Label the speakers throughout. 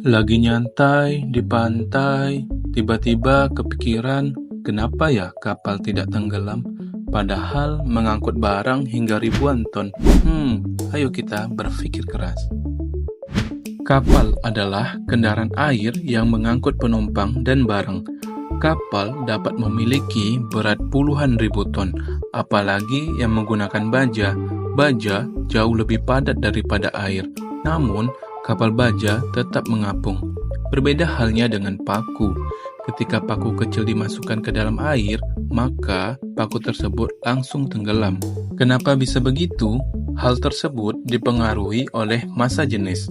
Speaker 1: Lagi nyantai di pantai, tiba-tiba kepikiran, kenapa ya kapal tidak tenggelam? Padahal mengangkut barang hingga ribuan ton. Ayo kita berpikir keras. Kapal adalah kendaraan air yang mengangkut penumpang dan barang. Kapal dapat memiliki berat puluhan ribu ton, apalagi yang menggunakan baja. Baja jauh lebih padat daripada air, namun kapal baja tetap mengapung. Berbeda halnya dengan paku. Ketika paku kecil dimasukkan ke dalam air, maka paku tersebut langsung tenggelam. Kenapa bisa begitu? Hal tersebut dipengaruhi oleh massa jenis.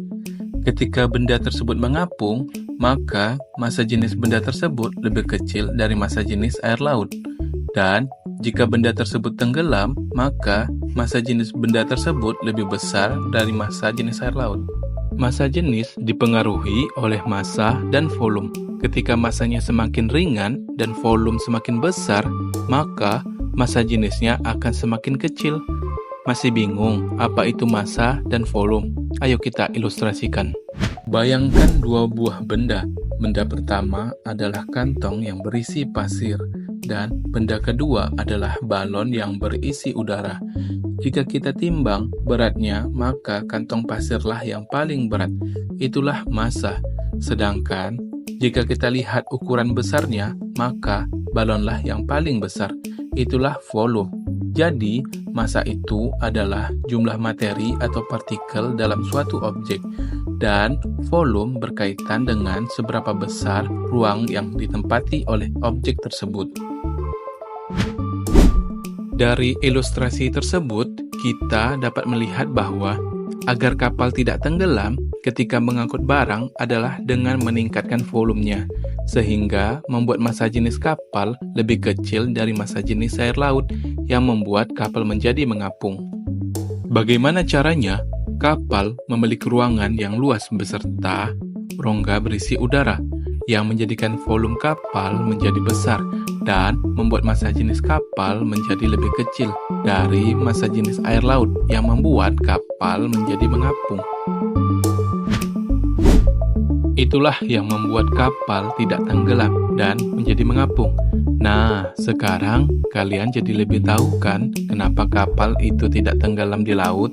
Speaker 1: Ketika benda tersebut mengapung, maka massa jenis benda tersebut lebih kecil dari massa jenis air laut. Dan jika benda tersebut tenggelam, maka massa jenis benda tersebut lebih besar dari massa jenis air laut. Massa jenis dipengaruhi oleh massa dan volume. Ketika massanya semakin ringan dan volume semakin besar, maka massa jenisnya akan semakin kecil. Masih bingung apa itu massa dan volume? Ayo kita ilustrasikan. Bayangkan dua buah benda. Benda pertama adalah kantong yang berisi pasir, dan benda kedua adalah balon yang berisi udara. Jika kita timbang beratnya, maka kantong pasirlah yang paling berat. Itulah massa. Sedangkan jika kita lihat ukuran besarnya, maka balonlah yang paling besar. Itulah volume. Jadi, massa itu adalah jumlah materi atau partikel dalam suatu objek, dan volume berkaitan dengan seberapa besar ruang yang ditempati oleh objek tersebut. Dari ilustrasi tersebut, kita dapat melihat bahwa agar kapal tidak tenggelam ketika mengangkut barang adalah dengan meningkatkan volumenya, sehingga membuat massa jenis kapal lebih kecil dari massa jenis air laut yang membuat kapal menjadi mengapung. Bagaimana caranya? Kapal memiliki ruangan yang luas beserta rongga berisi udara yang menjadikan volume kapal menjadi besar dan membuat massa jenis kapal menjadi lebih kecil dari massa jenis air laut yang membuat kapal menjadi mengapung. Itulah yang membuat kapal tidak tenggelam dan menjadi mengapung. Nah, sekarang kalian jadi lebih tahu kan kenapa kapal itu tidak tenggelam di laut?